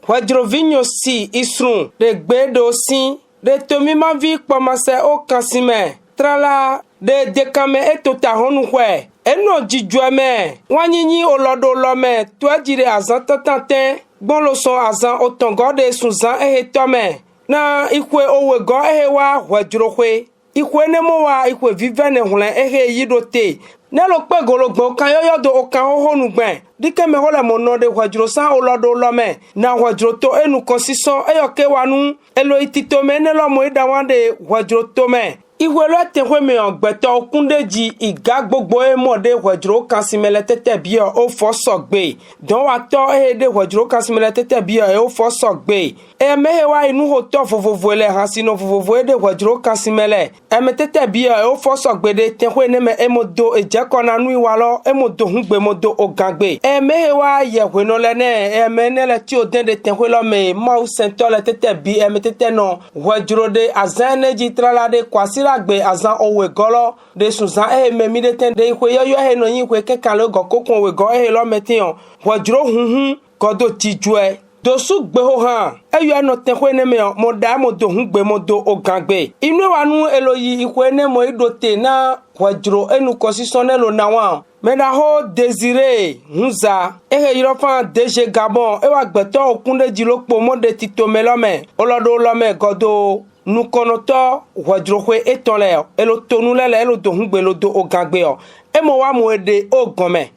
Hwedrovinyo si isrun de gbedo si de tomi ma vi kpɔmase o kansime trala de dekame etota honu hwe eno jijueme wanyinyi olodo lome tuajire azan tatante gbolo son azan otongo de sunzan ehe tome na ikwe owego ehe wa hwedrohwe ikwe nemo wa ikwe vivene hule ehe yidote nelo pe gologbo kan yoyo do okan hohonu gben dike me hole mo no de hwedro san olodo lome na hwedro to enu konsison eyoke wanu elo itito me nelo mo idawan de hwedro to me iwe lo tenwe me ogbeto okundeji iga gbogbo emode hwedro kansimele tete bio o fo sogbe don wa to de hwedro kansimele tete bio e o fo sogbe e mehe wa inu ho to fofovo ele hasino fofovo de hwedro kansimele e me tete bio e o fo sogbe de tenwe ne me emodo ejekona nu iwalo emodo hungbe modo ogangbe e mehe wa yehwe no le ne e me ne le ti o den de tenwe lo me ma sento le tete bi e me tete no hwedro de azaneji trala de kwasira gbe azan owe golo de sunzan memi de ten de ikwe yoyo no yin kwe kekan lo go kokun owe go lo metin hwedro hunhun godo tijue dosu gbe ho han eyo no ten kwe ne me mo da mo do hungbe mo do ogangbe inu wanu eloyi ikwe ne mo idote na hwedro enu kosisone lo na wa mena ho Désiré hunza yirofan DG Gabon ewa gbeto okundeji lopo mo de tito melome olodo lome godo nukonoto hwedrohwe etole elo tonulele elo do hungbe lo do ogangbe o emo wa mo ede ogome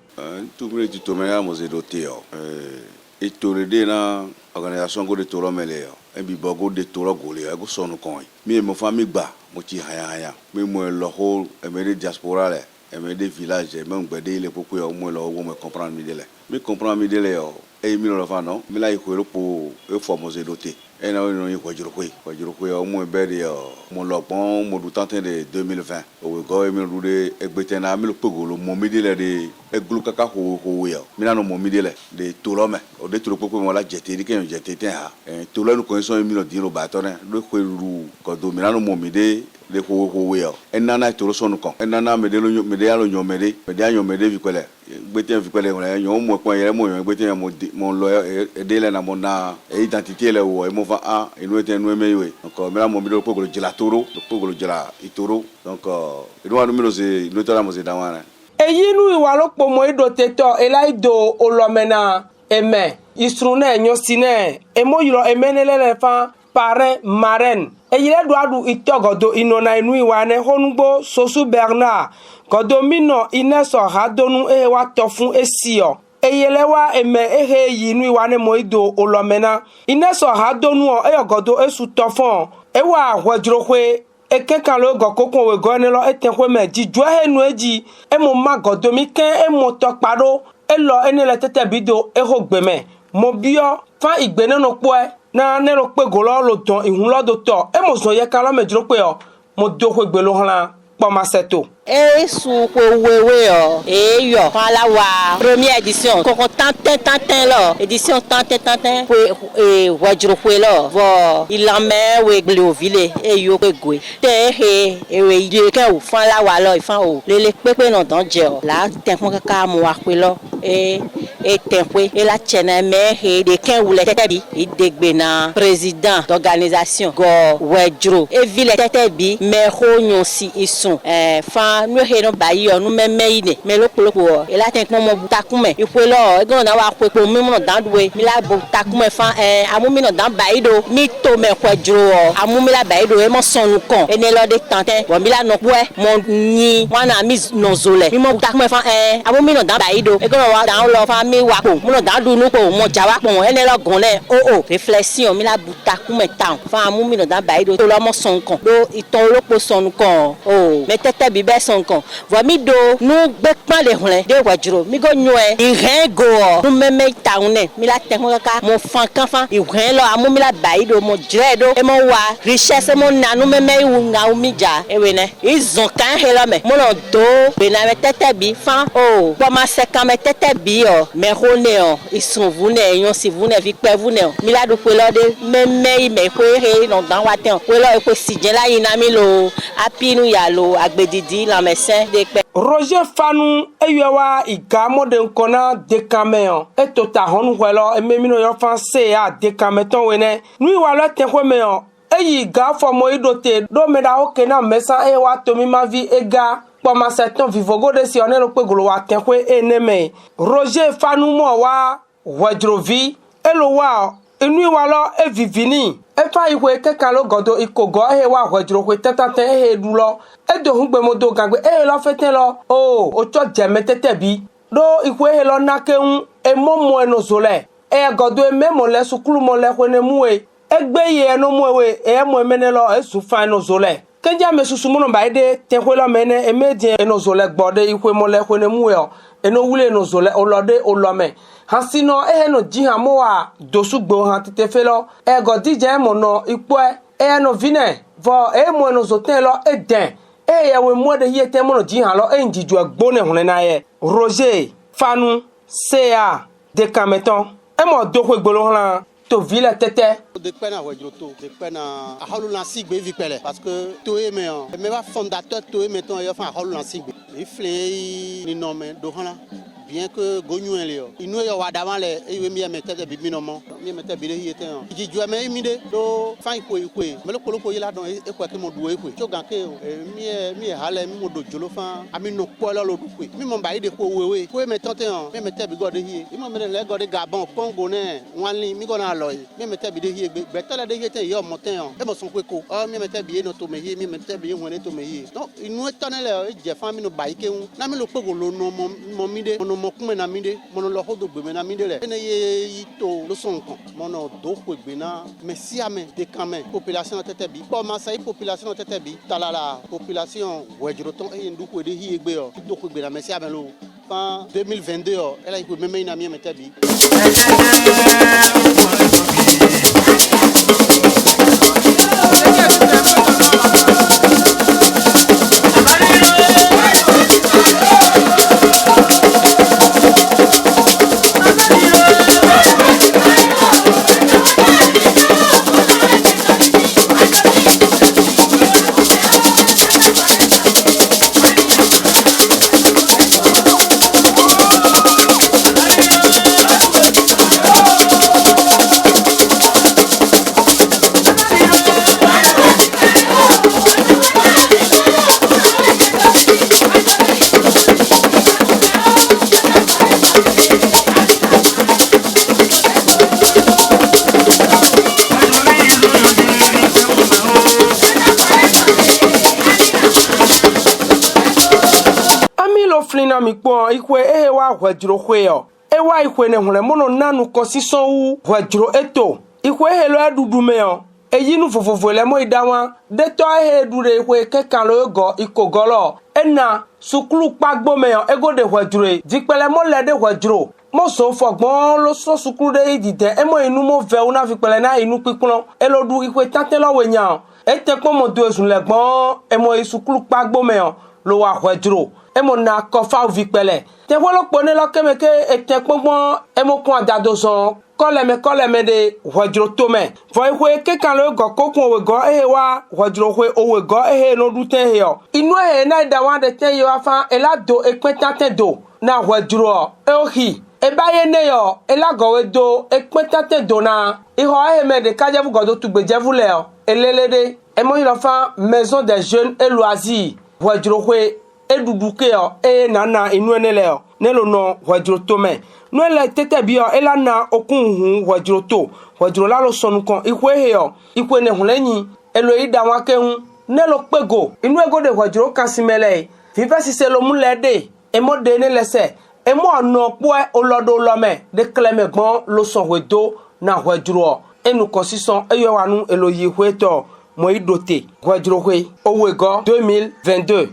tukure tito me ya mo se do te o etorede na organisation go de toro mele o ebi bogo de toro gole e go sonu kon mi mo fa mi gba mo ti haya mi mo lo ho e me de diaspora le e me de village me ngbede ile popo o mo lo wo me comprendre mi dele o e mi lo fa no mi la ikwe po e fo mo se do te et nous avons au moins mon lopon, mon temps de 2020. Au gars, il roule et bétena, mais le pogolo, mon midi de glucaca ou Milano, mon midi de Toulome, au détour pour moi la jeter, jeter, et tout là nous connaissons un million de bâtons, le Kouérou, quand Milano, mon midi. De ko en nana to so no kon en nana me de lo me de alo nyomede me de anyomede vi kwele gbete vi kwele wona nyo mo kon yere mo gbete mo lo e de le na mo na identité le wo e mo fa a inu ete nu emewe donc me la mo mi do pogolo jila toro do pogolo jila itoro donc inu anu mi no se no tara mo se dawana eyi nu iwa lopo mo idote to elaido olomena eme istrune nyosine emo yiro emenelele fa parrain marraine eyire do adu itogodo inona inu iwane honugbo Sosu Bernard godomino ineso hadonu ewa tofun esio eyelewa eme ehe yinu iwane moido olomena ineso hadonu eyogodo esu tofun ewa hwedrohwe ekenkan lo gokokun we go ni lo etenhwe me jiju ehenu eji emo magodomi ken emo toparo elo enele tete bido ehogbeme mo bio fa igbene no po na nero pe golo lo ton ihun lo do to e mo so ye kan lo mejuro pe o mo do ko gbe lo han po ma seto e su ko wewe o e yo la wa première édition ko tantin lo édition tantin ko e wajuro ko lo vo ilame we gbe o ville e yo pe gwe te he e we ide ke o fan la wa lo ifan o lele pepe no don je o la ten fun kaka mo wa pe lo e tenwe e la chene me he de ken wule tete bi idegbe na président d'organisation go wajuro e ville tete bi me ho nyon si isun fan nu he no bayi o nu meme ine me lokolopo e la ten mo butakume ipe lo e go na wa pepo mi mo dan duwe mi la butakume fan amu mi no dan bayi do mi to me kwajuro o amu mi la bayi do e mo sonu kan ene lo de tantin bo mi la no po mo ni wana mi no zole mi mo butakume fan amu mi no dan bayi do e go wa dan lo fan mi wa po mo no dan du nu po mo ja wa po ene lo gun le réflexion mi la butakume tan fan amu mi no dan bayi do to lo mo sonu kan do iton olopo sonu kan o me tete bi be sonu kan vo mi do nu gbe pan le hun de wajuro mi go nyu ihen go nu meme taune mi la ten ka mo fan kan fan ihen lo amu mi la bayi do mo jre do e mo wa richesse mo na nu meme wu nga mi ja e we ne izon kan he lo me mo no do be na me tete bi fan o po ma se kan me tete bi o me mais on ils sont vunés ils si vunés vi pe vunés mi la do pe lo de même me ko he no dan wa ten ko lo ko si je la yin na mi lo apinu ya lo agbedidi la médecin de pe Roger Fanu eyewa igamo de nkona dekameon etota honu welo ememino yo fanse ya dekameton wene nui wala tenwe meon eyi ga fomo idote do meda oke na mesa ewa tomi ma vi ega poma seton vivogo de si onelo pe golo wa tenwe eneme Roger Fanu mo wa wajrovi elo wa inui wala evivini efa iwe kekalo godo ikogo ewa wajrowe tetante ehedulo edo hungbe modo gagbe lo feten lo o ocho jemetete bi do iwe lo nakeun emomo enozole godo ememo le sukulu mo le kwene muwe egbe ye no muwe mo emene lo esu fa enozole kenja mesusu mo no ba ide tenwe lo mene emedie enozole gbode iwe mo le kwene muwe o eno wule enozole olode olome hasino no jiha mo wa dosugbo han tete felo godi je mo no ipo no vine vo mo no zoten lo eden ye we mo de yete mo no jiha lo njiju agbone hun na ye Roger Fanu CA de Cameton mo do ko gbolo han to ville tete de pena wajroto de pena aholu la sigbe vi pele parce que toé me va fondateur toé meton yo fa aholu la sigbe ifle ni nome do hana bien que gognou elio inu yo wadama le ewe mi mete bi binomo mi mete bi le yete on ji ju me mi de do fan ko me lo koloko yela don e ko ke mo duwe ko jogan ke mi hale mi mo do jolo fan ami no polo lo du ko mi mo ba ide ko wewe ko me tonte on mi mete bi gode hi mi mo me le gode Gabon Congo ne wanli mi gona lo mi mete bi de hi be tele de yete yo moten on e mo son ko o mi mete bi no to me hi mi mete bi won to me hi donc inu tonele je fan mi no ba ike un na mi lo pe go lo no mo mi de mo kume na minde mono lo hodo gbe na minde le ene ye to lo son kon mono do ko gbe na merci ame de kame population tete bi po ma sai population tete bi talala population wejroton e ndu ko de hi egbe o do ko gbe na merci ame lo fin 2022 o ela ko meme na mi mete bi flina mi pon ikwe wa hwajro hweyo wa ikwe ne hore mono nanu konsison wu hwajro eto ikwe lo adudu meyo eyinu fofofo le mo idawan de to dure ikwe kekan lo go ikogolo ena sukulu pagbo meyo ego de hwajro dipele mo le de hwajro mo so fogbon lo so sukulu de idide mo inu mo ve una fi pele na inu pipun elodu ikwe tante lo wenyan etepo mo do esun legbon mo isukulu pagbo meyo lo wa hwajro emo na kofa vikpele te wolo pone lo kemeke ete pogbon emo kun adado son koleme de hwajro tome foi hwe ke kan lo go kokun we go wa hwajro hwe owe go no duten he o inu na da wan de ten yo afa elado ekpetante do na hwajro ohi ebaye ne yo elagowe do ekpetante do na iho me de kajevu godo tugbejevu le o elelede emo yo fa maison des jeunes et loisirs hwajro hwe eduduke o nana inu enele o nelo no hwajroto me no ele tete bi o ela na okun hwajroto hwajro la lo sonu kan ikwe he o ikwe ne hunleyin elo ida wan kehun nelo pego inu ego de hwajro kan simele fife sise lo mulede emo de ne lese emo no po olodo lome de klemegbon lo sonwedo na hwajro enu konsison eyo wanu elo yi hweto mo idote hwajro hwe owego 2022